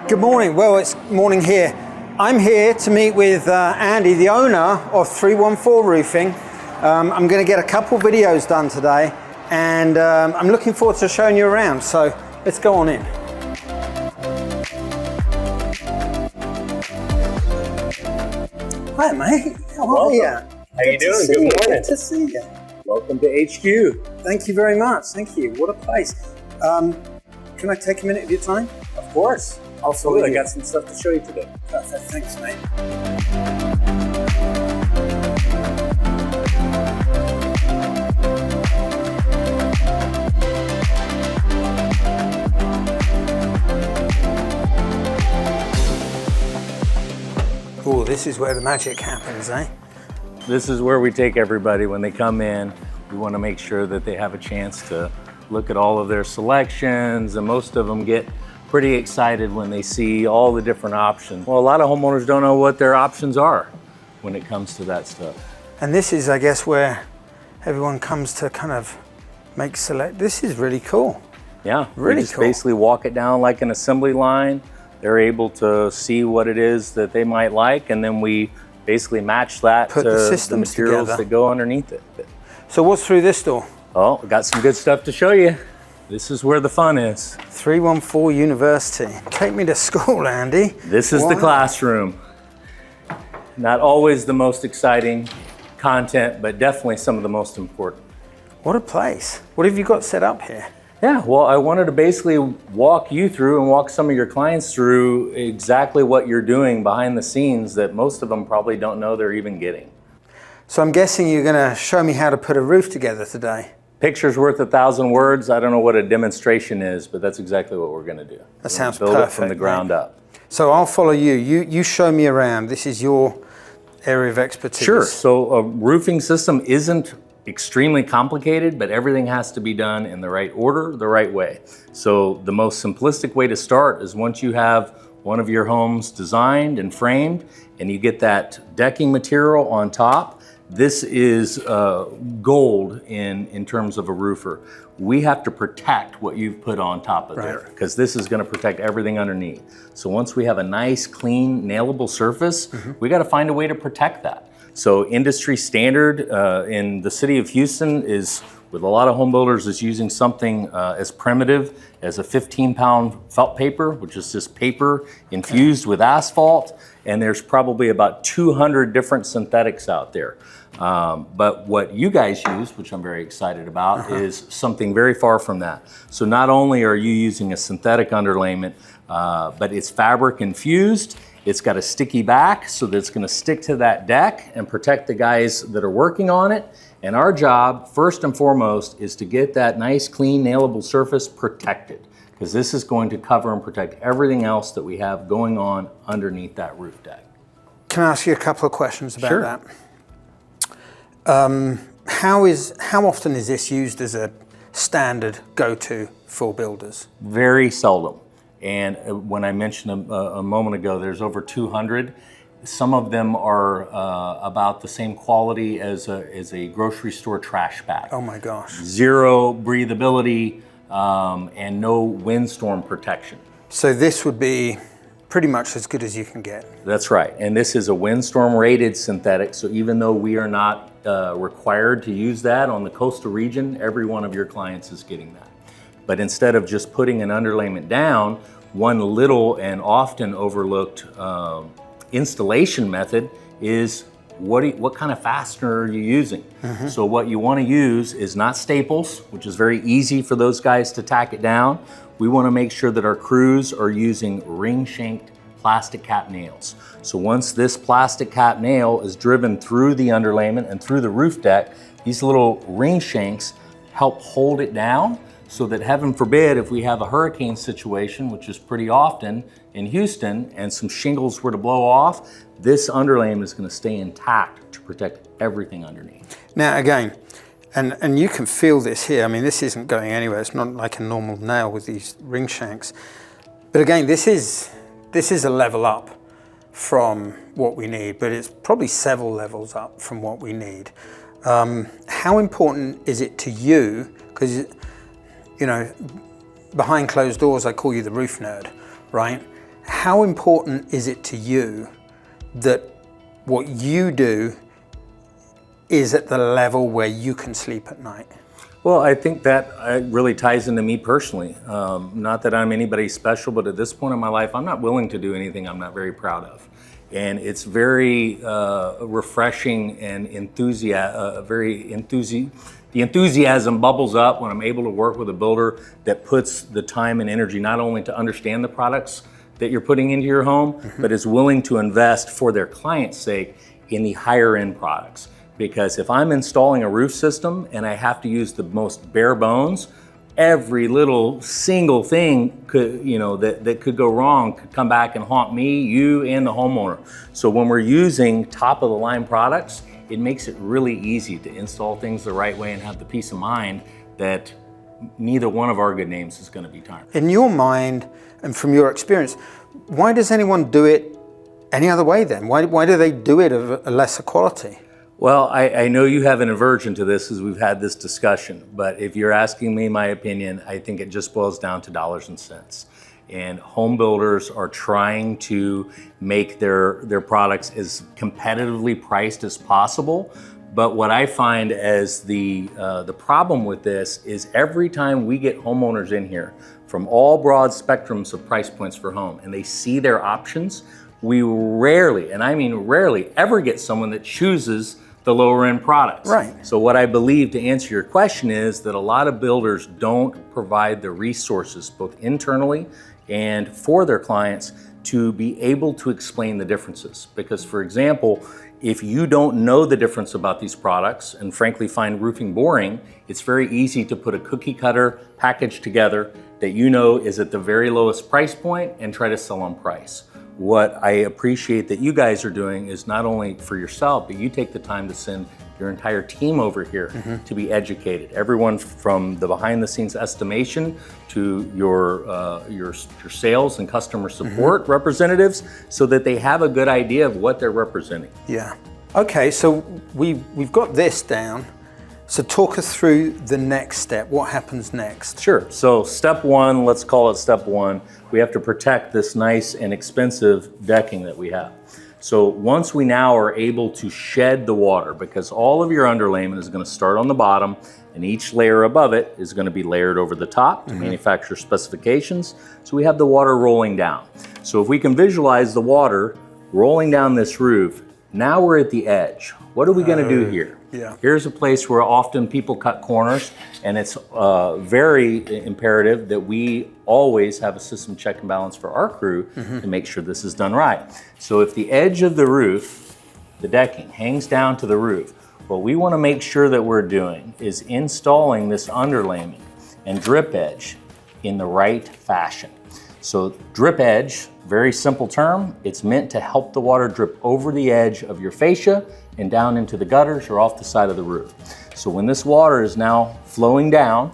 Good morning. Well, it's morning here. I'm here to meet with Andy, the owner of 314 Roofing. I'm going to get a couple videos done today, and I'm looking forward to showing you around. So let's go on in. Hi, mate. How are you? How you doing? Good morning. Good to see you. Welcome to HQ. Thank you very much. Thank you. What a place. Can I take a minute of your time? Of course. Absolutely. I got some stuff to show you today. Perfect. Thanks, mate. Oh, this is where the magic happens, eh? This is where we take everybody when they come in. We want to make sure that they have a chance to look at all of their selections, and most of them get pretty excited when they see all the different options. Well, a lot of homeowners don't know what their options are when it comes to that stuff. And this is, I guess, where everyone comes to kind of make select. This is really cool. Yeah, really we just cool. basically walk it down like an assembly line. They're able to see what it is that they might like, and then we basically match that Put to the the systems materials together. that go underneath it. So what's through this door? Oh, we got some good stuff to show you. This is where the fun is. 314 University. Take me to school, Andy. This is the classroom. Not always the most exciting content, but definitely some of the most important. What a place. What have you got set up here? Yeah, well, I wanted to basically walk you through and walk some of your clients through exactly what you're doing behind the scenes that most of them probably don't know they're even getting. So I'm guessing you're going to show me how to put a roof together today. Picture's worth 1,000 words. I don't know what a demonstration is, but that's exactly what we're going to do. That sounds build perfect. It from the ground up. So I'll follow you. You show me around. This is your area of expertise. Sure. So a roofing system isn't extremely complicated, but everything has to be done in the right order, the right way. So the most simplistic way to start is once you have one of your homes designed and framed, and you get that decking material on top. This is gold in terms of a roofer. We have to protect what you've put on top of there, because this is going to protect everything underneath. So once we have a nice, clean, nailable surface, we got to find a way to protect that. So industry standard in the city of Houston is, with a lot of home builders, is using something as primitive as a 15-pound felt paper, which is just paper infused with asphalt. And there's probably about 200 different synthetics out there. But what you guys use, which I'm very excited about, is something very far from that. So not only are you using a synthetic underlayment, but it's fabric infused. It's got a sticky back so that it's going to stick to that deck and protect the guys that are working on it. And our job, first and foremost, is to get that nice, clean, nailable surface protected, because this is going to cover and protect everything else that we have going on underneath that roof deck. Can I ask you a couple of questions about Sure. that? How often is this used as a standard go-to for builders? Very seldom. And when I mentioned a moment ago, there's over 200. Some of them are about the same quality as a grocery store trash bag. Oh my gosh. Zero breathability and no windstorm protection. So this would be pretty much as good as you can get. That's right. And this is a windstorm rated synthetic. So even though we are not required to use that on the coastal region, every one of your clients is getting that. But instead of just putting an underlayment down, one little and often overlooked installation method is what kind of fastener are you using? So what you want to use is not staples, which is very easy for those guys to tack it down. We want to make sure that our crews are using ring-shanked plastic cap nails. So once this plastic cap nail is driven through the underlayment and through the roof deck, these little ring shanks help hold it down, so that, heaven forbid, if we have a hurricane situation, which is pretty often in Houston, and some shingles were to blow off, this underlayment is going to stay intact to protect everything underneath. Now again, and you can feel this here. I mean, this isn't going anywhere. It's not like a normal nail with these ring shanks. But again, this is a level up from what we need, but it's probably several levels up from what we need. How important is it to you? Because, you know, behind closed doors, I call you the roof nerd, right? how important is it to you that what you do is at the level where you can sleep at night? Well, I think that really ties into me personally. Not that I'm anybody special, but at this point in my life, I'm not willing to do anything I'm not very proud of. And it's very refreshing and the enthusiasm bubbles up when I'm able to work with a builder that puts the time and energy not only to understand the products that you're putting into your home, but is willing to invest for their client's sake in the higher end products. Because if I'm installing a roof system and I have to use the most bare bones, every little single thing could, that could go wrong could come back and haunt me, you, and the homeowner. So when we're using top of the line products, it makes it really easy to install things the right way and have the peace of mind that neither one of our good names is going to be tarnished. In your mind, and from your experience, why does anyone do it any other way then? Why do they do it of a lesser quality? Well, I know you have an aversion to this as we've had this discussion, but if you're asking me my opinion, I think it just boils down to dollars and cents. And home builders are trying to make their products as competitively priced as possible. But what I find as the problem with this is every time we get homeowners in here from all broad spectrums of price points for home and they see their options, we rarely, and I mean rarely, ever get someone that chooses the lower end products. Right. So what I believe, to answer your question, is that a lot of builders don't provide the resources both internally and for their clients to be able to explain the differences. Because for example, if you don't know the difference about these products and frankly find roofing boring, it's very easy to put a cookie cutter package together that you know is at the very lowest price point and try to sell on price. What I appreciate that you guys are doing is not only for yourself, but you take the time to send your entire team over here to be educated. Everyone from the behind the scenes estimation to your sales and customer support representatives so that they have a good idea of what they're representing. Yeah. Okay, so we've got this down. So talk us through the next step. What happens next? Sure. So step one, let's call it step one. We have to protect this nice and expensive decking that we have. So once we now are able to shed the water, because all of your underlayment is going to start on the bottom and each layer above it is going to be layered over the top to manufacturer specifications. So we have the water rolling down. So if we can visualize the water rolling down this roof, now we're at the edge. What are we going to do here? Yeah. Here's a place where often people cut corners, and it's very imperative that we always have a system check and balance for our crew to make sure this is done right. So if the edge of the roof, the decking, hangs down to the roof, what we want to make sure that we're doing is installing this underlayment and drip edge in the right fashion. So drip edge, very simple term, it's meant to help the water drip over the edge of your fascia and down into the gutters or off the side of the roof. So when this water is now flowing down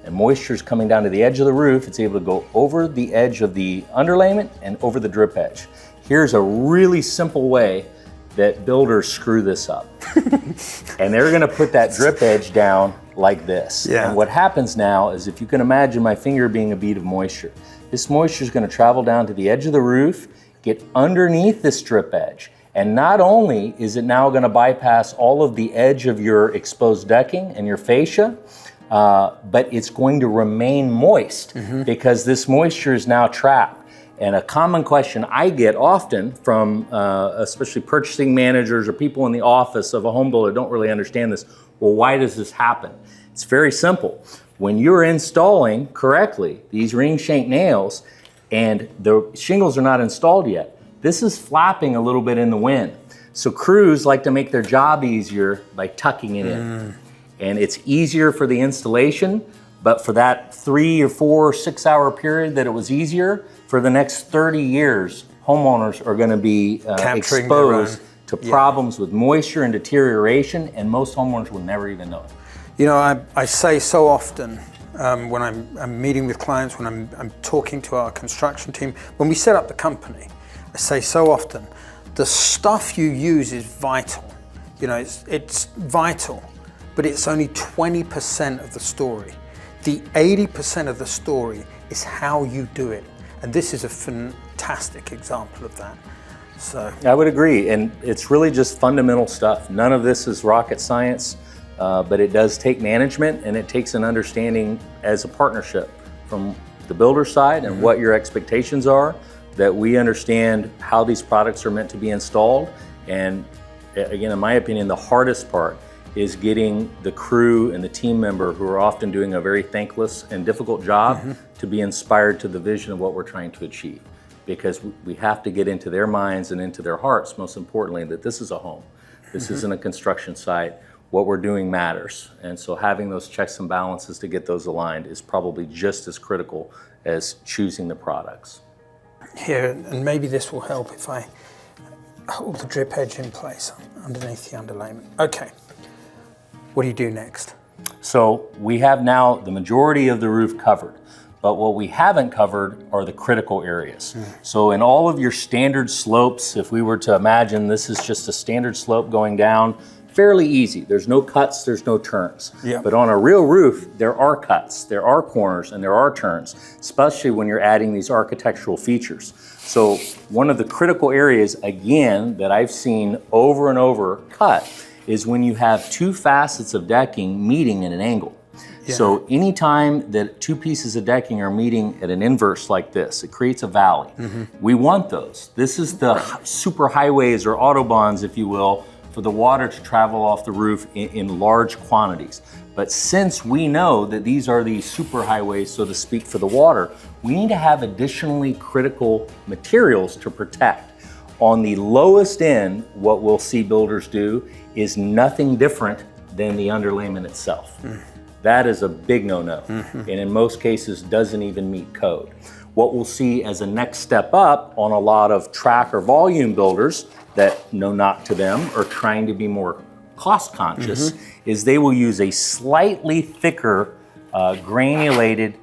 and moisture is coming down to the edge of the roof, it's able to go over the edge of the underlayment and over the drip edge. Here's a really simple way that builders screw this up. And they're gonna put that drip edge down like this. Yeah. And what happens now is, if you can imagine my finger being a bead of moisture, this moisture is gonna travel down to the edge of the roof, get underneath this drip edge. And not only is it now gonna bypass all of the edge of your exposed decking and your fascia, but it's going to remain moist because this moisture is now trapped. And a common question I get often from especially purchasing managers or people in the office of a home builder don't really understand this. Well, why does this happen? It's very simple. When you're installing correctly these ring shank nails and the shingles are not installed yet, this is flapping a little bit in the wind. So crews like to make their job easier by tucking it in. And it's easier for the installation, but for that 3 or 4 or 6 hour period that it was easier, for the next 30 years, homeowners are gonna be exposed to problems with moisture and deterioration, and most homeowners will never even know it. You know, I say so often when I'm meeting with clients, when I'm talking to our construction team, when we set up the company, I say so often, the stuff you use is vital. You know, it's vital, but it's only 20% of the story. The 80% of the story is how you do it. And this is a fantastic example of that. So I would agree, and it's really just fundamental stuff. None of this is rocket science, but it does take management, and it takes an understanding as a partnership from the builder side and what your expectations are, that we understand how these products are meant to be installed. And again, in my opinion, the hardest part is getting the crew and the team member, who are often doing a very thankless and difficult job, to be inspired to the vision of what we're trying to achieve. Because we have to get into their minds and into their hearts, most importantly, that this is a home. This isn't a construction site. What we're doing matters. And so having those checks and balances to get those aligned is probably just as critical as choosing the products. Here, and maybe this will help if I hold the drip edge in place underneath the underlayment. Okay, what do you do next? So we have now the majority of the roof covered. But what we haven't covered are the critical areas. So in all of your standard slopes, if we were to imagine this is just a standard slope going down, fairly easy. There's no cuts, there's no turns. Yeah. But on a real roof, there are cuts, there are corners, and there are turns, especially when you're adding these architectural features. So one of the critical areas, again, that I've seen over and over cut is when you have two facets of decking meeting at an angle. Yeah. So anytime that two pieces of decking are meeting at an inverse like this, it creates a valley. We want those. This is the super highways or autobahns, if you will, for the water to travel off the roof in large quantities. But since we know that these are the super highways, so to speak, for the water, we need to have additionally critical materials to protect. On the lowest end, what we'll see builders do is nothing different than the underlayment itself. That is a big no-no, and in most cases doesn't even meet code. What we'll see as a next step up on a lot of track or volume builders that, no knock to them, are trying to be more cost conscious, is they will use a slightly thicker granulated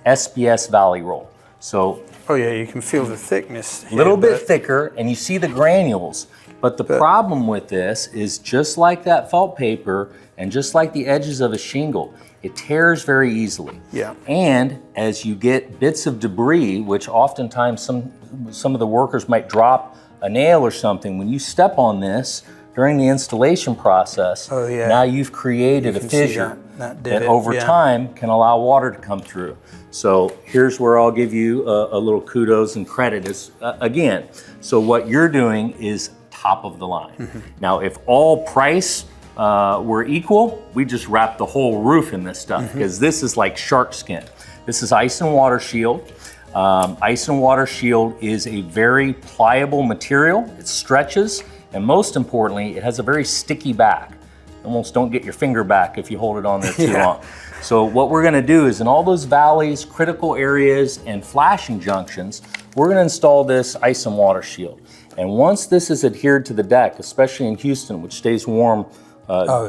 SBS valley roll. So Oh yeah, you can feel the thickness a little bit thicker, and you see the granules. But the problem with this is, just like that felt paper and just like the edges of a shingle, it tears very easily. Yeah. And as you get bits of debris, which oftentimes some of the workers might drop a nail or something, when you step on this during the installation process, now you've created a fissure that over time can allow water to come through. So here's where I'll give you a little kudos and credit is, again, so what you're doing is top of the line. Now, if all price were equal, we just wrap the whole roof in this stuff, because this is like shark skin. This is ice and water shield. Ice and water shield is a very pliable material. It stretches, and most importantly, it has a very sticky back. Almost don't get your finger back if you hold it on there too long. So what we're gonna do is, in all those valleys, critical areas, and flashing junctions, we're gonna install this ice and water shield. And once this is adhered to the deck, especially in Houston, which stays warm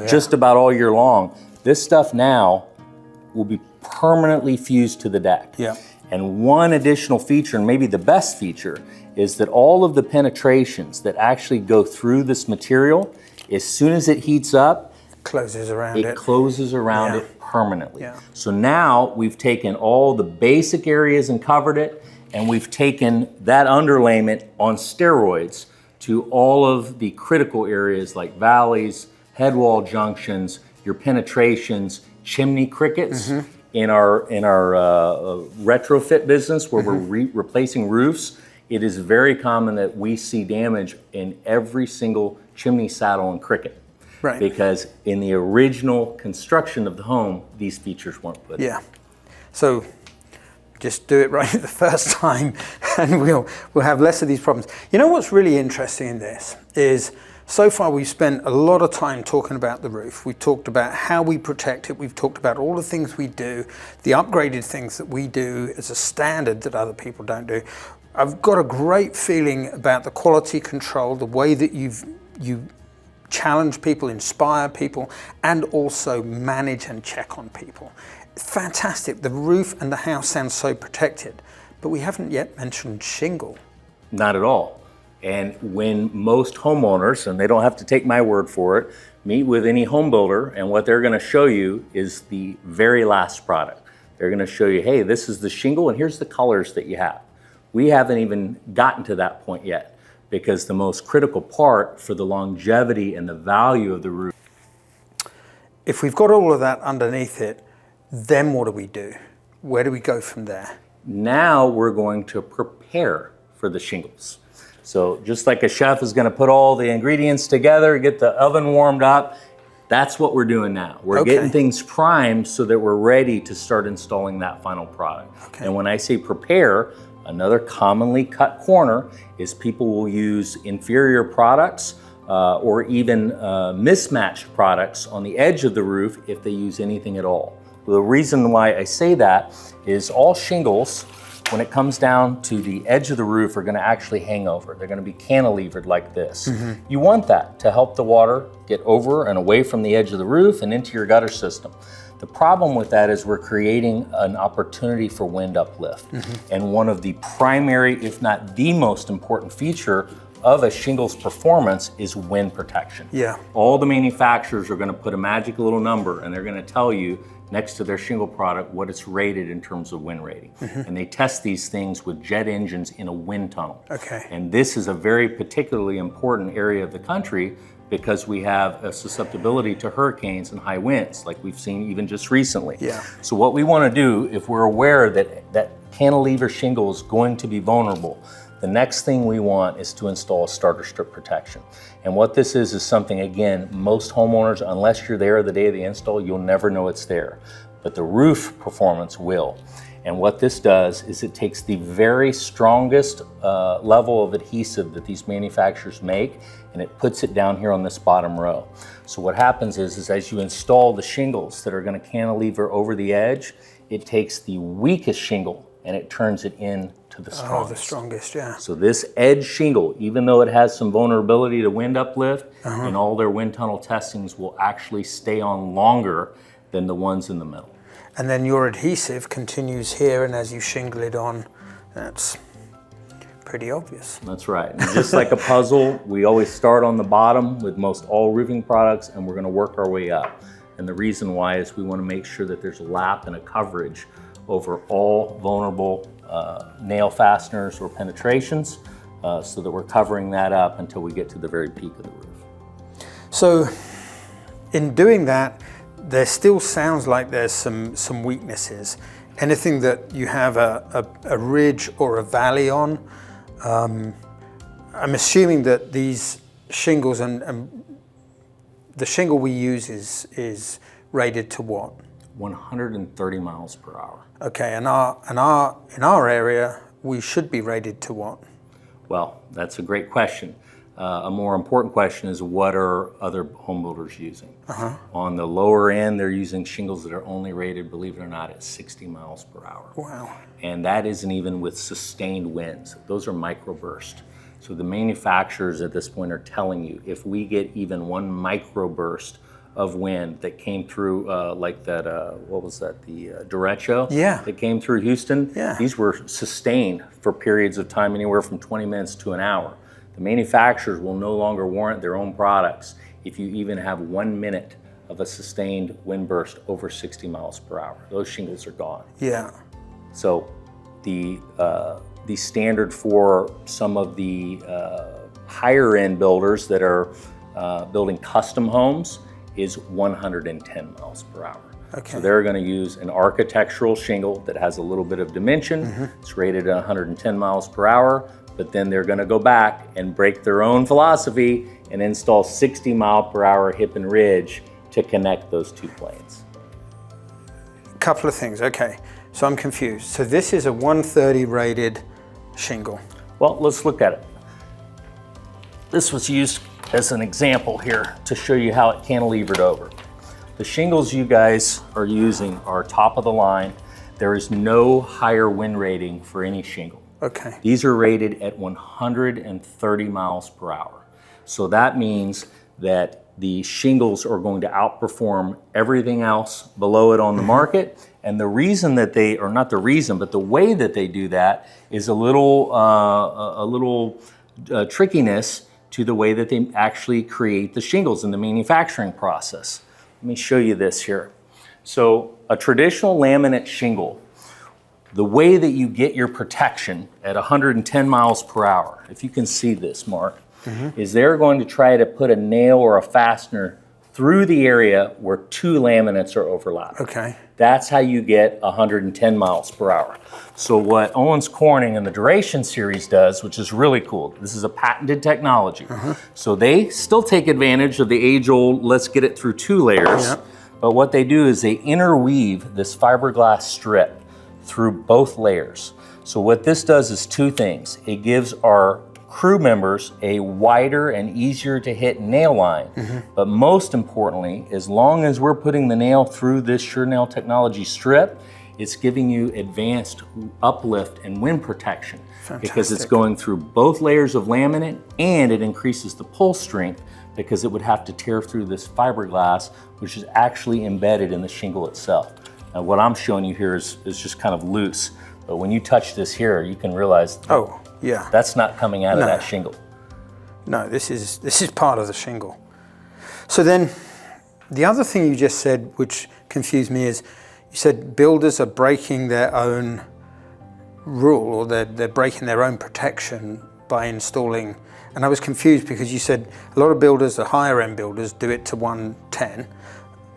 just about all year long, this stuff now will be permanently fused to the deck. Yeah. And one additional feature, and maybe the best feature, is that all of the penetrations that actually go through this material, as soon as it heats up, closes around it. It closes around it permanently. Yeah. So now we've taken all the basic areas and covered it, and we've taken that underlayment on steroids to all of the critical areas like valleys, head wall junctions, your penetrations, chimney crickets. In our retrofit business, where we're replacing roofs, it is very common that we see damage in every single chimney saddle and cricket. Right. Because in the original construction of the home, these features weren't put in. Yeah. So just do it right the first time, and we'll have less of these problems. You know what's really interesting in this is, so far we've spent a lot of time talking about the roof. We've talked about how we protect it. We've talked about all the things we do, the upgraded things that we do as a standard that other people don't do. I've got a great feeling about the quality control, the way that you challenge people, inspire people, and also manage and check on people. Fantastic. The roof and the house sound so protected, but we haven't yet mentioned shingle. Not at all. And when most homeowners, and they don't have to take my word for it, meet with any home builder, and what they're gonna show you is the very last product. They're gonna show you, hey, this is the shingle and here's the colors that you have. We haven't even gotten to that point yet, because the most critical part for the longevity and the value of the roof. If we've got all of that underneath it, then what do we do? Where do we go from there? Now we're going to prepare for the shingles. So just like a chef is going to put all the ingredients together, get the oven warmed up, that's what we're doing now. We're getting things primed so that we're ready to start installing that final product. And when I say prepare, another commonly cut corner is people will use inferior products or even mismatched products on the edge of the roof if they use anything at all. The reason why I say that is all shingles, when it comes down to the edge of the roof, are going to actually hang over. They're going to be cantilevered like this. You want that to help the water get over and away from the edge of the roof and into your gutter system. The problem with that is we're creating an opportunity for wind uplift. And one of the primary, if not the most important feature of a shingles performance is wind protection. All the manufacturers are going to put a magic little number and they're going to tell you next to their shingle product what it's rated in terms of wind rating. And they test these things with jet engines in a wind tunnel. And this is a very particularly important area of the country because we have a susceptibility to hurricanes and high winds like we've seen even just recently. So what we want to do, if we're aware that cantilever shingle is going to be vulnerable, the next thing we want is to install a starter strip protection. And what this is something, again, most homeowners, unless you're there the day of the install, you'll never know it's there. But the roof performance will. And what this does is it takes the very strongest level of adhesive that these manufacturers make, and it puts it down here on this bottom row. So what happens is as you install the shingles that are going to cantilever over the edge, it takes the weakest shingle and it turns it in to the strongest. The strongest, yeah. So this edge shingle, even though it has some vulnerability to wind uplift, in all their wind tunnel testings will actually stay on longer than the ones in the middle. And then your adhesive continues here, and as you shingle it on, that's pretty obvious. That's right. And just like a puzzle, we always start on the bottom with most all roofing products, and we're going to work our way up. And the reason why is we want to make sure that there's a lap and a coverage over all vulnerable nail fasteners or penetrations, so that we're covering that up until we get to the very peak of the roof. So in doing that, there still sounds like there's some weaknesses. Anything that you have a ridge or a valley on, I'm assuming that these shingles and the shingle we use is rated to what? 130 miles per hour. Okay, and in our area, we should be rated to what? Well, that's a great question. A more important question is, what are other home builders using? On the lower end, they're using shingles that are only rated, believe it or not, at 60 miles per hour. Wow. And that isn't even with sustained winds. Those are microburst. So the manufacturers at this point are telling you, if we get even one microburst of wind that came through, like that, what was that, the derecho that came through Houston, these were sustained for periods of time, anywhere from 20 minutes to an hour. The manufacturers will no longer warrant their own products if you even have 1 minute of a sustained wind burst over 60 miles per hour. Those shingles are gone. So the standard for some of the higher end builders that are building custom homes is 110 miles per hour. So they're going to use an architectural shingle that has a little bit of dimension. It's rated at 110 miles per hour. But then they're going to go back and break their own philosophy and install 60 mile per hour hip and ridge to connect those two planes. A couple of things, okay. So I'm confused. So this is a 130 rated shingle. Well, let's look at it. This was used as an example here to show you how it cantilevered over. The shingles you guys are using are top of the line. There is no higher wind rating for any shingle. These are rated at 130 miles per hour. So that means that the shingles are going to outperform everything else below it on the market. And the reason that they, or not the reason, but the way that they do that is a little trickiness to the way that they actually create the shingles in the manufacturing process. Let me show you this here. So a traditional laminate shingle, The way that you get your protection at 110 miles per hour, if you can see this, Mark, is they're going to try to put a nail or a fastener through the area where two laminates are overlapping. Okay. That's how you get 110 miles per hour. So what Owens Corning and the Duration series does, which is really cool, this is a patented technology. So they still take advantage of the age-old, let's get it through two layers. But what they do is they interweave this fiberglass strip through both layers. So what this does is two things. It gives our crew members a wider and easier to hit nail line. But most importantly, as long as we're putting the nail through this Sure Nail technology strip, it's giving you advanced uplift and wind protection. Because it's going through both layers of laminate, and it increases the pull strength because it would have to tear through this fiberglass, which is actually embedded in the shingle itself. Now what I'm showing you here is just kind of loose, but when you touch this here, you can realize that's not coming out of that shingle. No, this is part of the shingle. So then the other thing you just said, which confused me, is you said builders are breaking their own rule, or they're breaking their own protection by installing, and I was confused because you said a lot of builders, the higher end builders, do it to 110,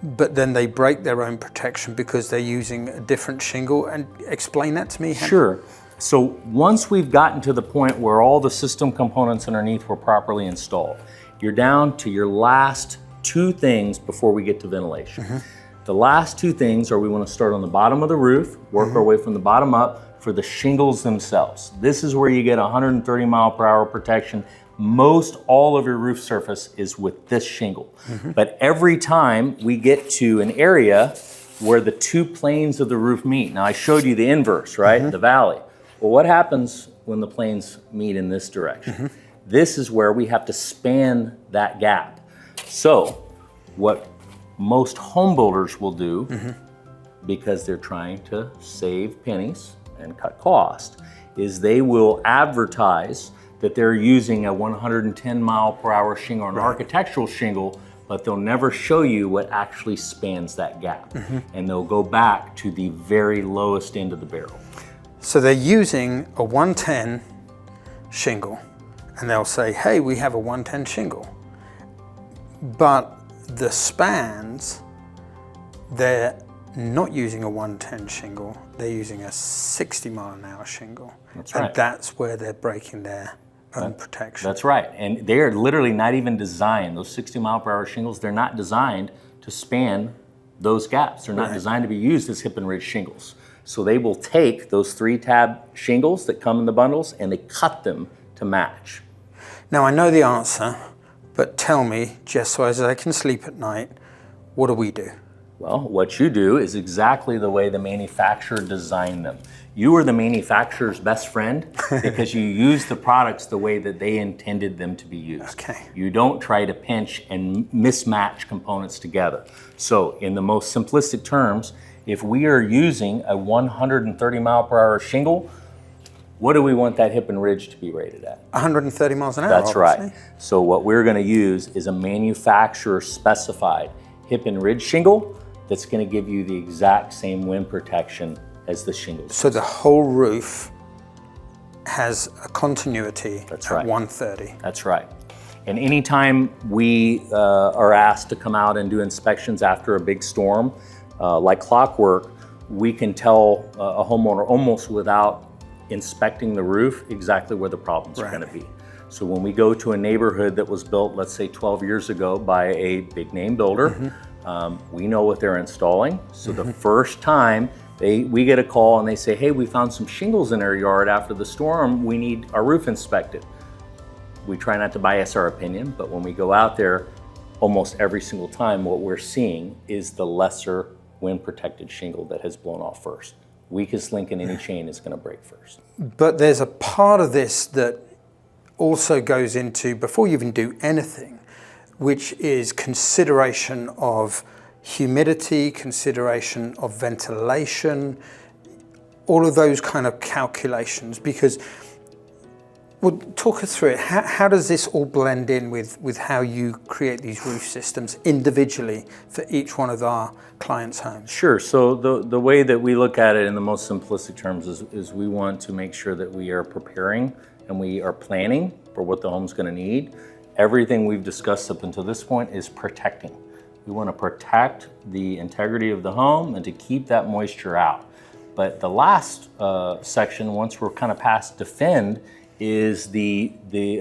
but then they break their own protection because they're using a different shingle. And explain that to me. Sure. So once we've gotten to the point where all the system components underneath were properly installed, you're down to your last two things before we get to ventilation. The last two things are we want to start on the bottom of the roof, work our way from the bottom up for the shingles themselves. This is where you get 130 mile per hour protection. Most all of your roof surface is with this shingle. But every time we get to an area where the two planes of the roof meet, now I showed you the inverse, right? The valley. Well, what happens when the planes meet in this direction? This is where we have to span that gap. So what most home builders will do, because they're trying to save pennies and cut cost, is they will advertise that they're using a 110 mile per hour shingle or an architectural shingle, but they'll never show you what actually spans that gap. And they'll go back to the very lowest end of the barrel. So they're using a 110 shingle, and they'll say, hey, we have a 110 shingle. But the spans, they're not using a 110 shingle, they're using a 60 mile an hour shingle. That's right. And that's where they're breaking their own protection. That's right. And they're literally not even designed, those 60 mile per hour shingles, they're not designed to span those gaps. They're not designed to be used as hip and ridge shingles. So they will take those 3-tab shingles that come in the bundles and they cut them to match. Now I know the answer, but tell me, just so as I can sleep at night, what do we do? Well, what you do is exactly the way the manufacturer designed them. You are the manufacturer's best friend because you use the products the way that they intended them to be used. You don't try to pinch and mismatch components together. So in the most simplistic terms, if we are using a 130 mile per hour shingle, what do we want that hip and ridge to be rated at? 130 miles an hour, That's obviously. right. So what we're gonna use is a manufacturer specified hip and ridge shingle that's gonna give you the exact same wind protection as the shingles. So the whole roof has a continuity That's at right. 130. That's right. And anytime we are asked to come out and do inspections after a big storm, like clockwork, we can tell a homeowner almost without inspecting the roof exactly where the problems are going to be. So when we go to a neighborhood that was built, let's say 12 years ago by a big name builder, we know what they're installing. So the first time we get a call and they say, hey, we found some shingles in our yard after the storm, we need our roof inspected. We try not to bias our opinion, but when we go out there, almost every single time what we're seeing is the lesser wind protected shingle that has blown off first. Weakest link in any chain is going to break first. But there's a part of this that also goes into, before you even do anything, which is consideration of humidity, consideration of ventilation, all of those kind of calculations, because Well, talk us through it. How does this all blend in with how you create these roof systems individually for each one of our clients' homes? Sure. So the way that we look at it in the most simplistic terms is we want to make sure that we are preparing and we are planning for what the home's going to need. Everything we've discussed up until this point is protecting. We want to protect the integrity of the home and to keep that moisture out. But the last section, once we're kind of past defend, is the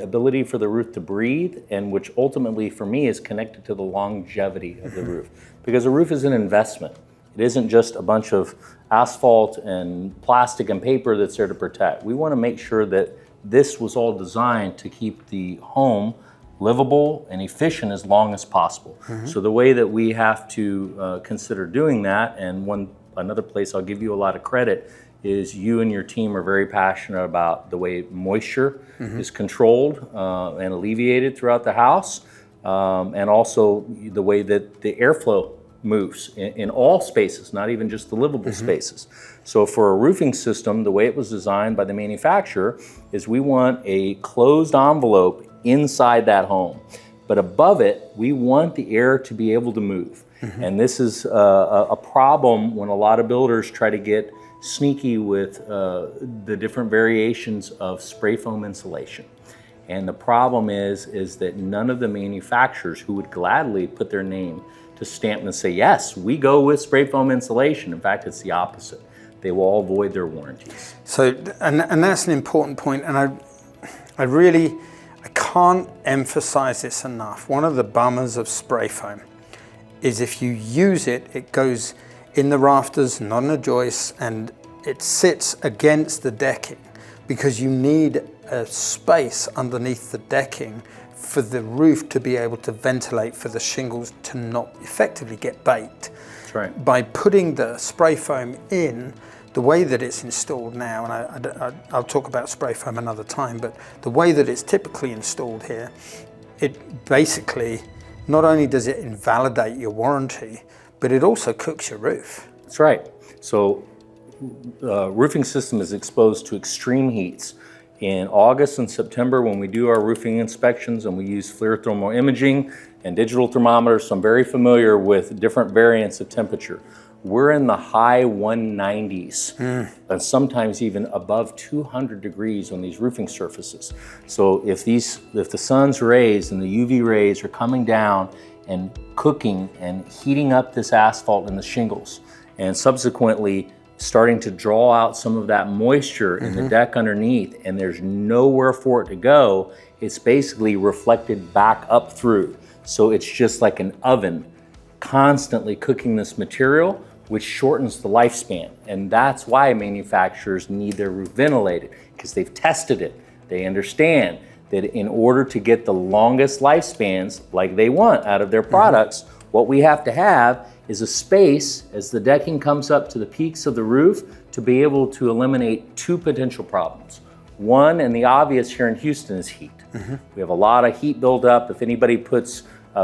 ability for the roof to breathe, and which ultimately for me is connected to the longevity of the roof. Because a roof is an investment. It isn't just a bunch of asphalt and plastic and paper that's there to protect. We want to make sure that this was all designed to keep the home livable and efficient as long as possible. So the way that we have to consider doing that, and another place I'll give you a lot of credit, is you and your team are very passionate about the way moisture is controlled and alleviated throughout the house, and also the way that the airflow moves in all spaces, not even just the livable spaces. So for a roofing system, the way it was designed by the manufacturer is we want a closed envelope inside that home, but above it, we want the air to be able to move. And this is a problem when a lot of builders try to get sneaky with the different variations of spray foam insulation. And the problem is that none of the manufacturers who would gladly put their name to stamp and say, yes, we go with spray foam insulation. In fact, it's the opposite. They will all void their warranties. So, and that's an important point, and I can't emphasize this enough. One of the bummers of spray foam is if you use it, it goes in the rafters, not in the joists, and it sits against the decking because you need a space underneath the decking for the roof to be able to ventilate, for the shingles to not effectively get baked. That's right. By putting the spray foam in, the way that it's installed now, and I'll talk about spray foam another time, but the way that it's typically installed here, it basically, not only does it invalidate your warranty, but it also cooks your roof. That's right. So roofing system is exposed to extreme heats. In August and September, when we do our roofing inspections and we use FLIR thermal imaging and digital thermometers, so I'm very familiar with different variants of temperature. We're in the high 190s and sometimes even above 200 degrees on these roofing surfaces. So if the sun's rays and the UV rays are coming down and cooking and heating up this asphalt and the shingles, and subsequently starting to draw out some of that moisture in the deck underneath, and there's nowhere for it to go, it's basically reflected back up through. So it's just like an oven constantly cooking this material, which shortens the lifespan. And that's why manufacturers need their roof ventilated, because they've tested it. They understand that in order to get the longest lifespans like they want out of their products, what we have to have is a space as the decking comes up to the peaks of the roof to be able to eliminate two potential problems. One, and the obvious here in Houston, is heat. We have a lot of heat buildup. If anybody puts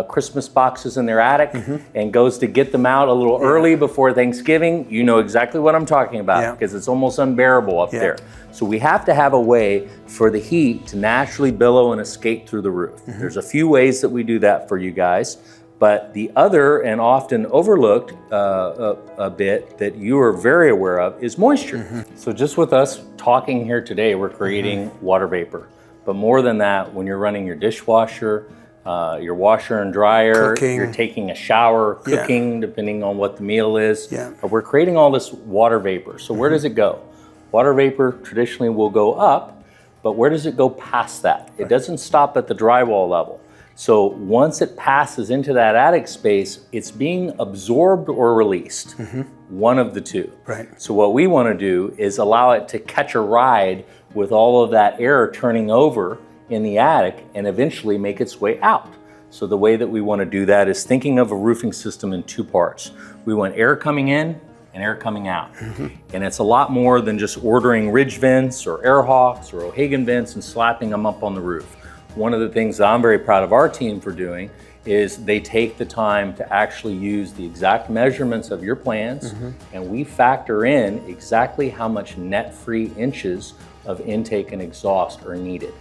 Christmas boxes in their attic and goes to get them out a little early before Thanksgiving, you know exactly what I'm talking about, because it's almost unbearable up there. So we have to have a way for the heat to naturally billow and escape through the roof. There's a few ways that we do that for you guys, but the other and often overlooked a bit that you are very aware of is moisture. So just with us talking here today, we're creating water vapor. But more than that, when you're running your dishwasher, your washer and dryer, cooking. You're taking a shower, cooking, depending on what the meal is. We're creating all this water vapor. So where does it go? Water vapor traditionally will go up, but where does it go past that? It doesn't stop at the drywall level. So once it passes into that attic space, it's being absorbed or released, one of the two. So what we want to do is allow it to catch a ride with all of that air turning over in the attic and eventually make its way out. So the way that we want to do that is thinking of a roofing system in two parts. We want air coming in and air coming out. And it's a lot more than just ordering ridge vents or air hawks or O'Hagan vents and slapping them up on the roof. One of the things that I'm very proud of our team for doing is they take the time to actually use the exact measurements of your plans, and we factor in exactly how much net free inches of intake and exhaust are needed.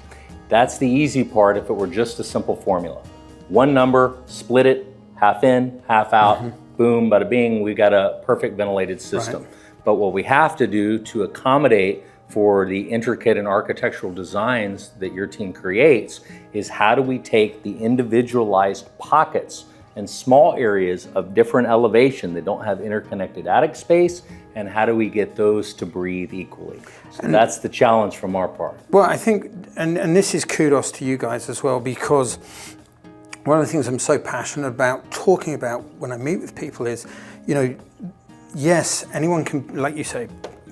That's the easy part if it were just a simple formula. One number, split it, half in, half out, boom, bada bing, we've got a perfect ventilated system. Right. But what we have to do to accommodate for the intricate and architectural designs that your team creates is how do we take the individualized pockets and small areas of different elevation that don't have interconnected attic space, and how do we get those to breathe equally? So that's the challenge from our part. Well, I think, and this is kudos to you guys as well, because one of the things I'm so passionate about talking about when I meet with people is, you know, yes, anyone can, like you say,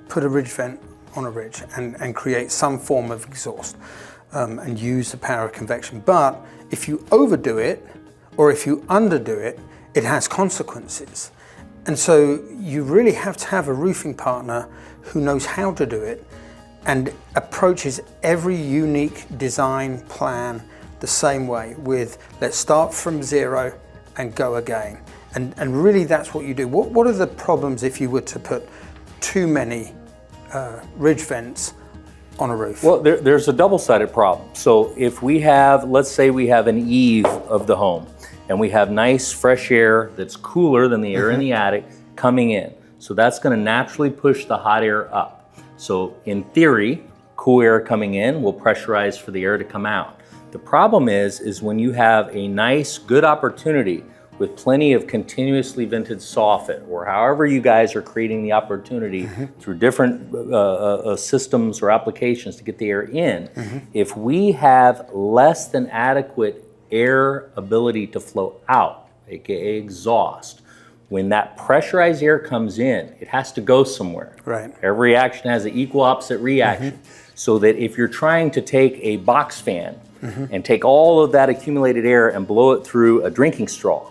put a ridge vent on a ridge and create some form of exhaust and use the power of convection. But if you overdo it or if you underdo it, it has consequences. And so you really have to have a roofing partner who knows how to do it and approaches every unique design plan the same way with, let's start from zero and go again. And really that's what you do. What are the problems if you were to put too many ridge vents on a roof? Well, there's a double-sided problem. So if we have, let's say we have an eave of the home and we have nice fresh air that's cooler than the air in the attic coming in. So that's going to naturally push the hot air up. So in theory, cool air coming in will pressurize for the air to come out. The problem is when you have a nice, good opportunity with plenty of continuously vented soffit, or however you guys are creating the opportunity through different systems or applications to get the air in, if we have less than adequate air ability to flow out, aka exhaust, when that pressurized air comes in, it has to go somewhere. Right. Every action has an equal opposite reaction. So that if you're trying to take a box fan and take all of that accumulated air and blow it through a drinking straw,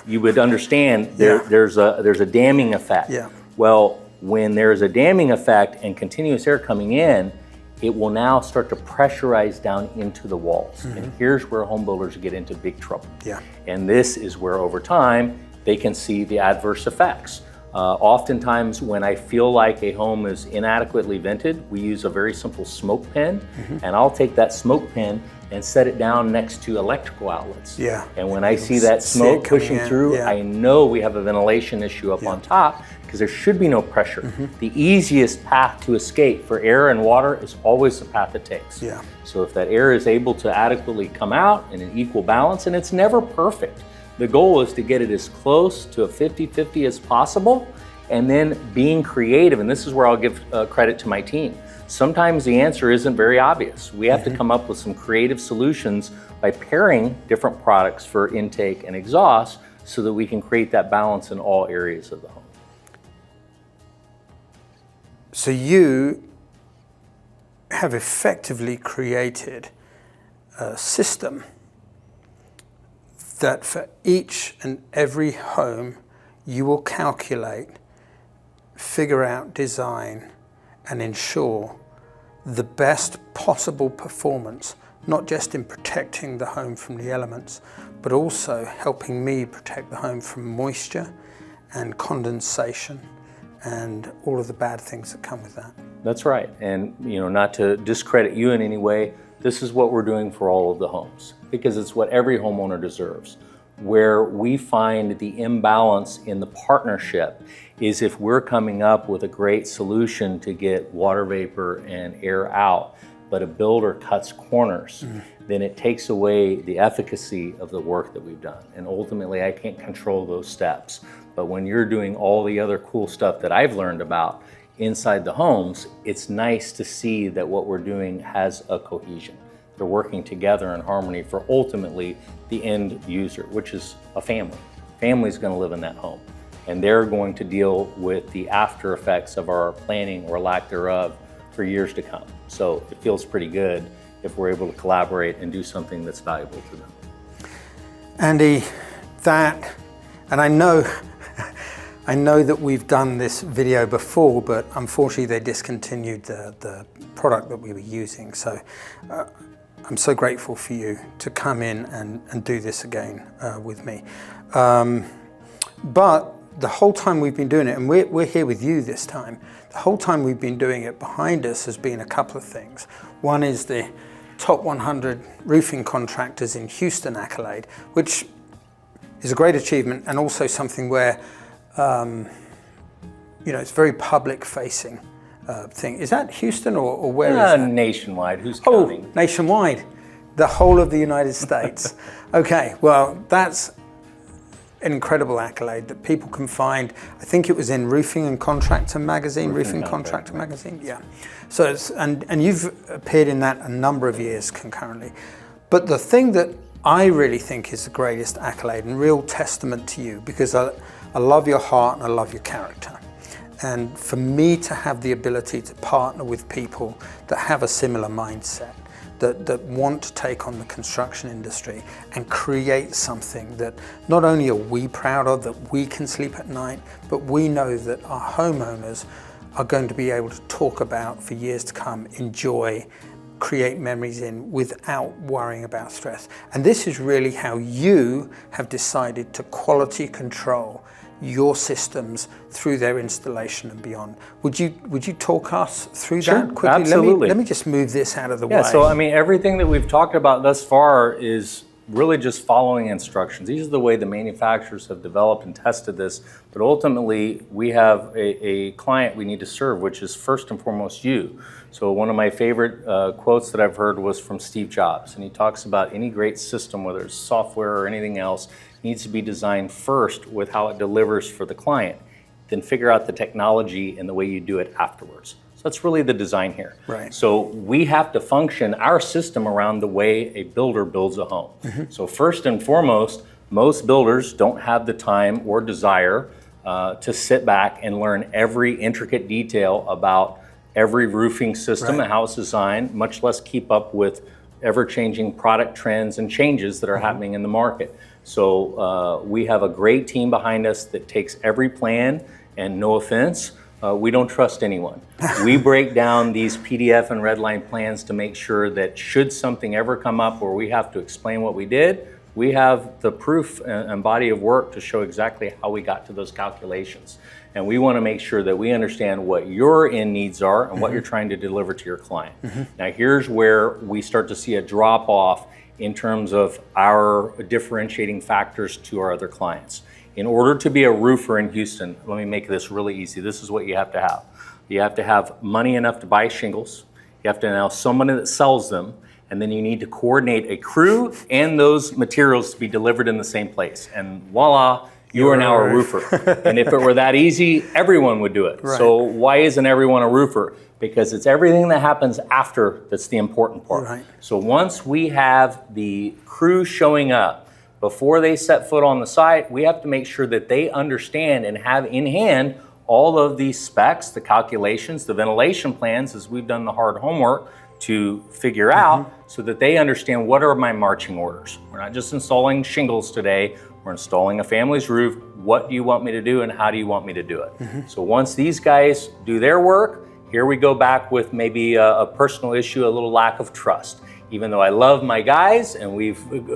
you would understand there's a damming effect. Yeah. Well, when there's a damming effect and continuous air coming in, it will now start to pressurize down into the walls. And here's where home builders get into big trouble. Yeah. And this is where over time, they can see the adverse effects. Oftentimes when I feel like a home is inadequately vented, we use a very simple smoke pen, and I'll take that smoke pen and set it down next to electrical outlets. Yeah. And when I see that smoke pushing through, I know we have a ventilation issue up on top, because there should be no pressure. The easiest path to escape for air and water is always the path it takes. Yeah. So if that air is able to adequately come out in an equal balance, and it's never perfect, the goal is to get it as close to a 50-50 as possible, and then being creative, and this is where I'll give credit to my team. Sometimes the answer isn't very obvious. We have to come up with some creative solutions by pairing different products for intake and exhaust so that we can create that balance in all areas of the home. So you have effectively created a system that for each and every home you will calculate, figure out, design, and ensure the best possible performance, not just in protecting the home from the elements, but also helping me protect the home from moisture and condensation and all of the bad things that come with that. That's right. And not to discredit you in any way, this is what we're doing for all of the homes, because it's what every homeowner deserves. Where we find the imbalance in the partnership is if we're coming up with a great solution to get water vapor and air out, but a builder cuts corners, then it takes away the efficacy of the work that we've done. And ultimately, I can't control those steps. But when you're doing all the other cool stuff that I've learned about inside the homes, it's nice to see that what we're doing has a cohesion. They're working together in harmony for ultimately the end user, which is a family. Family's going to live in that home, and they're going to deal with the after effects of our planning or lack thereof for years to come. So it feels pretty good if we're able to collaborate and do something that's valuable to them. Andy, and I know that we've done this video before, but unfortunately they discontinued the product that we were using. So I'm so grateful for you to come in and do this again with me. But the whole time we've been doing it, and we're here with you this time, the whole time we've been doing it, behind us has been a couple of things. One is the top 100 roofing contractors in Houston accolade, which is a great achievement, and also something where, it's very public facing thing. Is that Houston or where is that? Nationwide, who's counting? Oh, nationwide, the whole of the United States. Okay, well, that's an incredible accolade that people can find. I think it was in Roofing and Contractor magazine, Roofing Contractor magazine, yeah. So it's, and you've appeared in that a number of years concurrently. But the thing that I really think is the greatest accolade and real testament to you, because I love your heart and I love your character. And for me to have the ability to partner with people that have a similar mindset, that want to take on the construction industry and create something that not only are we proud of, that we can sleep at night, but we know that our homeowners are going to be able to talk about for years to come, enjoy, create memories in without worrying about stress. And this is really how you have decided to quality control your systems through their installation and beyond. Would you talk us through that quickly? Absolutely. Let me just move this out of the way. Yeah, so I mean, everything that we've talked about thus far is really just following instructions. These are the way the manufacturers have developed and tested this, but ultimately we have a client we need to serve, which is first and foremost you. So one of my favorite quotes that I've heard was from Steve Jobs, and he talks about any great system, whether it's software or anything else, needs to be designed first with how it delivers for the client, then figure out the technology and the way you do it afterwards. So that's really the design here. Right. So we have to function our system around the way a builder builds a home. Mm-hmm. So first and foremost, most builders don't have the time or desire to sit back and learn every intricate detail about every roofing system and how it's designed, much less keep up with ever-changing product trends and changes that are happening in the market. So we have a great team behind us that takes every plan, and no offense, we don't trust anyone. We break down these PDF and red line plans to make sure that should something ever come up where we have to explain what we did, we have the proof and body of work to show exactly how we got to those calculations. And we want to make sure that we understand what your end needs are and what you're trying to deliver to your client. Now here's where we start to see a drop off in terms of our differentiating factors to our other clients. In order to be a roofer in Houston, let me make this really easy. This is what you have to have. You have to have money enough to buy shingles. You have to know somebody that sells them, and then you need to coordinate a crew and those materials to be delivered in the same place. And voila, you are now a roofer. And if it were that easy, everyone would do it. Right. So why isn't everyone a roofer? Because it's everything that happens after that's the important part. Right. So once we have the crew showing up, before they set foot on the site, we have to make sure that they understand and have in hand all of these specs, the calculations, the ventilation plans, as we've done the hard homework to figure out, so that they understand what are my marching orders. We're not just installing shingles today, we're installing a family's roof. What do you want me to do and how do you want me to do it? So once these guys do their work, here we go back with maybe a personal issue, a little lack of trust. Even though I love my guys and we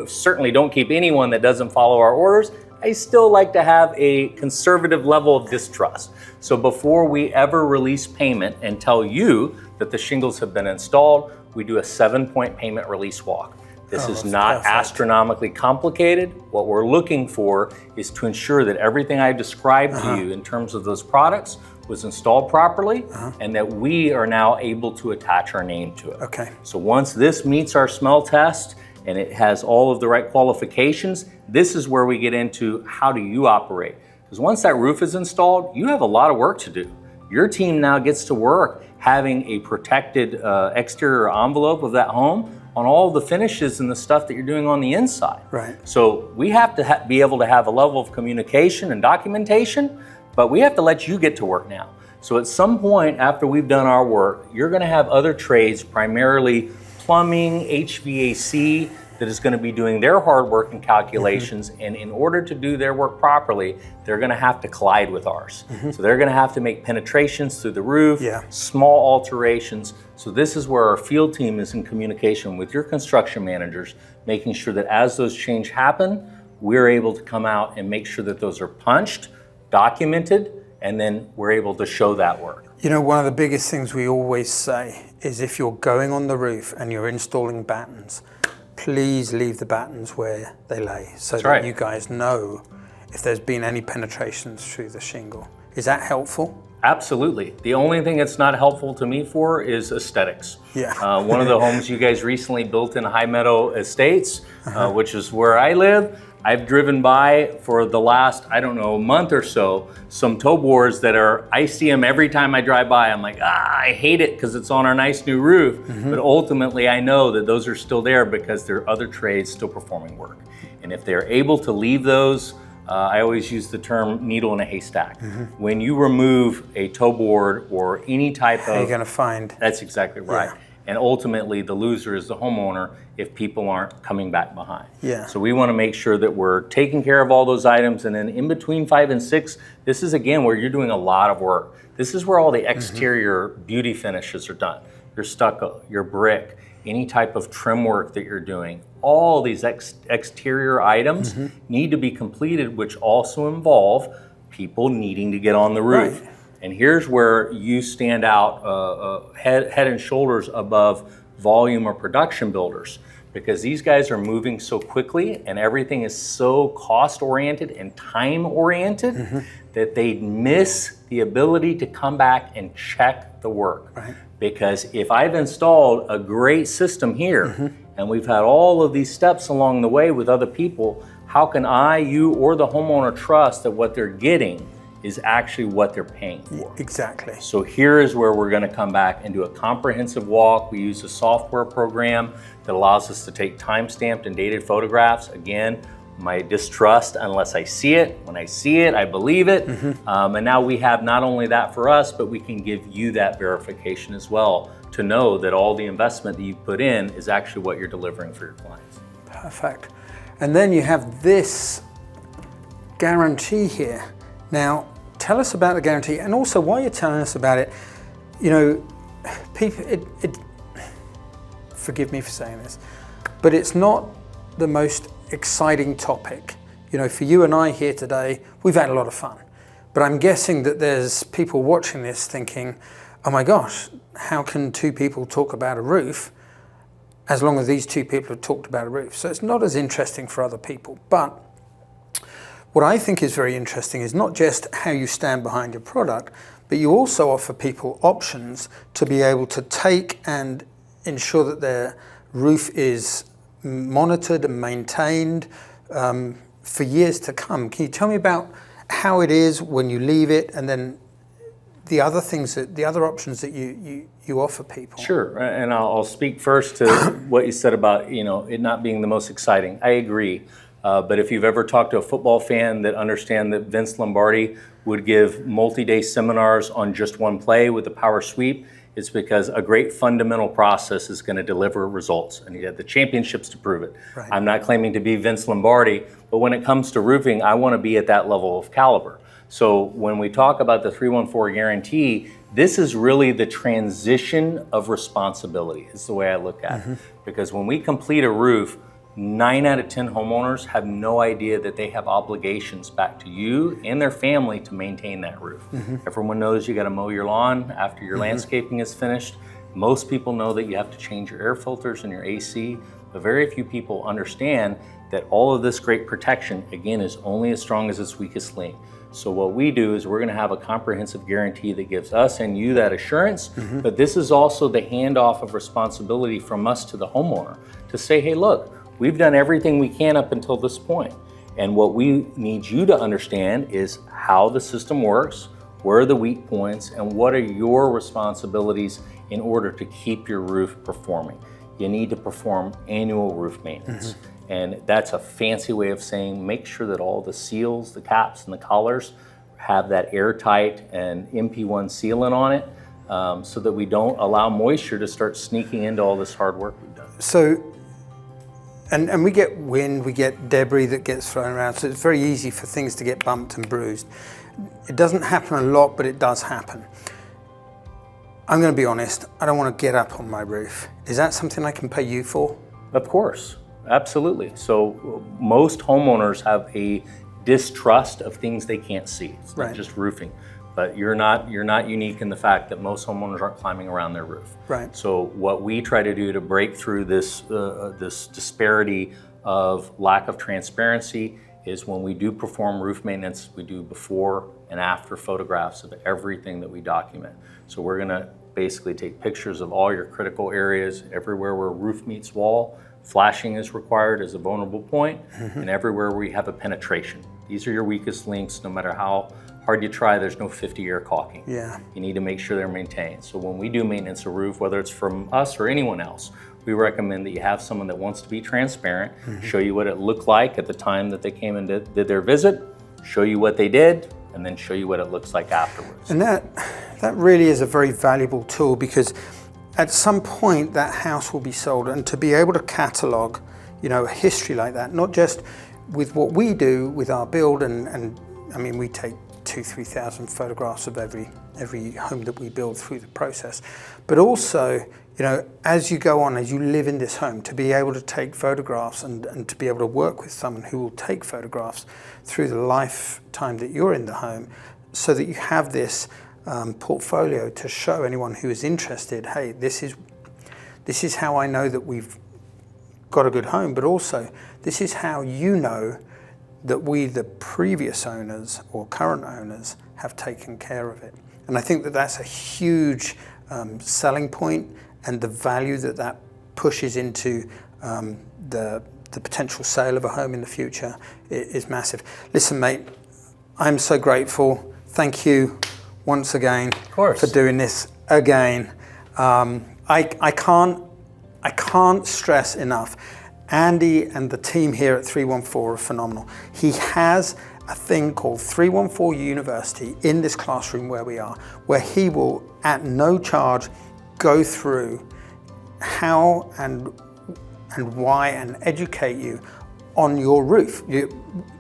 certainly don't keep anyone that doesn't follow our orders, I still like to have a conservative level of distrust. So before we ever release payment and tell you that the shingles have been installed, we do a 7-point payment release walk. This is not astronomically complicated. What we're looking for is to ensure that everything I described to you in terms of those products was installed properly and that we are now able to attach our name to it. Okay. So once this meets our smell test and it has all of the right qualifications, this is where we get into how do you operate. Because once that roof is installed, you have a lot of work to do. Your team now gets to work having a protected exterior envelope of that home on all the finishes and the stuff that you're doing on the inside. Right. So we have to be able to have a level of communication and documentation, but we have to let you get to work now. So at some point after we've done our work, you're gonna have other trades, primarily plumbing, HVAC, that is gonna be doing their hard work and calculations, and in order to do their work properly, they're gonna have to collide with ours. So they're gonna have to make penetrations through the roof, small alterations. So this is where our field team is in communication with your construction managers, making sure that as those changes happen, we're able to come out and make sure that those are punched, documented, and then we're able to show that work. You know, one of the biggest things we always say is if you're going on the roof and you're installing battens, please leave the battens where they lay so that you guys know if there's been any penetrations through the shingle. Is that helpful? Absolutely. The only thing it's not helpful to me for is aesthetics. Yeah. One of the homes you guys recently built in High Meadow Estates, which is where I live, I've driven by for the last, I don't know, month or so, some toe boards that I see them every time I drive by. I'm like, I hate it because it's on our nice new roof. But ultimately I know that those are still there because there are other trades still performing work. And if they're able to leave those, I always use the term needle in a haystack. When you remove a toe board or any type of... You're gonna find... That's exactly right. Yeah. And ultimately the loser is the homeowner if people aren't coming back behind. Yeah. So we wanna make sure that we're taking care of all those items, and then in between 5 and 6, this is again where you're doing a lot of work. This is where all the exterior beauty finishes are done. Your stucco, your brick, any type of trim work that you're doing, all these exterior items need to be completed, which also involve people needing to get on the roof. Right. And here's where you stand out head and shoulders above volume or production builders, because these guys are moving so quickly and everything is so cost oriented and time oriented that they miss the ability to come back and check the work. Right. Because if I've installed a great system here and we've had all of these steps along the way with other people, how can I, you, or the homeowner trust that what they're getting is actually what they're paying for? Exactly. So here is where we're gonna come back and do a comprehensive walk. We use a software program that allows us to take time-stamped and dated photographs. Again, my distrust unless I see it. When I see it, I believe it. And now we have not only that for us, but we can give you that verification as well to know that all the investment that you put in is actually what you're delivering for your clients. Perfect. And then you have this guarantee here. Now, tell us about the guarantee, and also while you're telling us about it, you know, people, forgive me for saying this, but it's not the most exciting topic. You know, for you and I here today, we've had a lot of fun, but I'm guessing that there's people watching this thinking, oh my gosh, how can two people talk about a roof as long as these two people have talked about a roof? So it's not as interesting for other people. But what I think is very interesting is not just how you stand behind your product, but you also offer people options to be able to take and ensure that their roof is monitored and maintained for years to come. Can you tell me about how it is when you leave it, and then the other things, the other options that you offer people? Sure, and I'll speak first to what you said about, you know, it not being the most exciting. I agree. But if you've ever talked to a football fan that understand that Vince Lombardi would give multi-day seminars on just one play with the power sweep, it's because a great fundamental process is going to deliver results, and you have the championships to prove it. Right. I'm not claiming to be Vince Lombardi, but when it comes to roofing, I want to be at that level of caliber. So when we talk about the 314 guarantee, this is really the transition of responsibility, is the way I look at it. Because when we complete a roof, 9 out of 10 homeowners have no idea that they have obligations back to you and their family to maintain that roof. Everyone knows you got to mow your lawn after your landscaping is finished. Most people know that you have to change your air filters and your AC, but very few people understand that all of this great protection, again, is only as strong as its weakest link. So what we do is we're going to have a comprehensive guarantee that gives us and you that assurance, but this is also the handoff of responsibility from us to the homeowner to say, hey, look, we've done everything we can up until this point. And what we need you to understand is how the system works, where are the weak points, and what are your responsibilities in order to keep your roof performing. You need to perform annual roof maintenance. And that's a fancy way of saying make sure that all the seals, the caps, and the collars have that airtight and MP1 sealant on it so that we don't allow moisture to start sneaking into all this hard work we've done. So, and we get wind, we get debris that gets thrown around, so it's very easy for things to get bumped and bruised. It doesn't happen a lot, but it does happen. I'm going to be honest, I don't want to get up on my roof. Is that something I can pay you for? Of course, absolutely. So most homeowners have a distrust of things they can't see. It's not Right. just roofing. But you're not unique in the fact that most homeowners aren't climbing around their roof. Right. So what we try to do to break through this this disparity of lack of transparency is when we do perform roof maintenance, we do before and after photographs of everything that we document. So we're gonna basically take pictures of all your critical areas, everywhere where roof meets wall. Flashing is required as a vulnerable point, and everywhere where you have a penetration. These are your weakest links. No matter how hard you try, there's no 50-year caulking. Yeah. You need to make sure they're maintained. So when we do maintenance of roof, whether it's from us or anyone else, we recommend that you have someone that wants to be transparent, show you what it looked like at the time that they came and did their visit, show you what they did, and then show you what it looks like afterwards. And that really is a very valuable tool, because at some point that house will be sold, and to be able to catalog, a history like that, not just with what we do with our build, and I mean, we take 2,000-3,000 photographs of every home that we build through the process, but also, as you go on, as you live in this home, to be able to take photographs and to be able to work with someone who will take photographs through the lifetime that you're in the home, so that you have this portfolio to show anyone who is interested, hey, this is how I know that we've got a good home, but also this is how you know that we, the previous owners or current owners, have taken care of it. And I think that that's a huge selling point, and the value that pushes into the potential sale of a home in the future is massive. Listen, mate, I'm so grateful. Thank you once again for doing this again. I can't stress enough. Andy and the team here at 314 are phenomenal. He has a thing called 314 University in this classroom where we are, where he will, at no charge, go through how and why and educate you on your roof,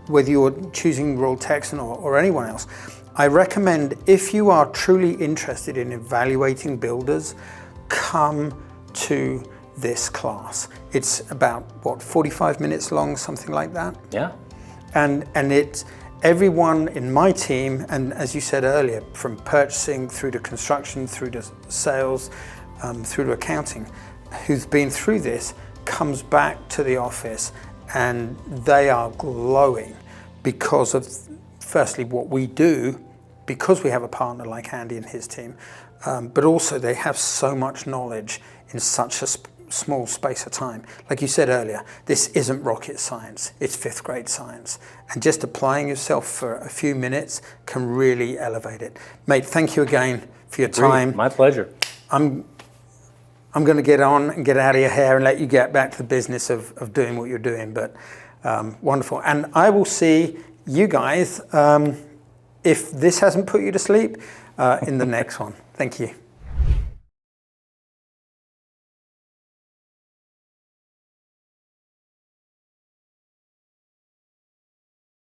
whether you're choosing Royal Texan or anyone else. I recommend, if you are truly interested in evaluating builders, come to this class. It's about, 45 minutes long, something like that? Yeah. And it's everyone in my team, and as you said earlier, from purchasing through to construction, through to sales, through to accounting, who's been through this, comes back to the office and they are glowing because of, firstly, what we do, because we have a partner like Andy and his team, but also they have so much knowledge in such a small space of time. Like you said earlier, this isn't rocket science, it's 5th grade science. And just applying yourself for a few minutes can really elevate it. Mate, thank you again for your time. My pleasure. I'm going to get on and get out of your hair and let you get back to the business of doing what you're doing, but wonderful. And I will see you guys, if this hasn't put you to sleep, in the next one. Thank you.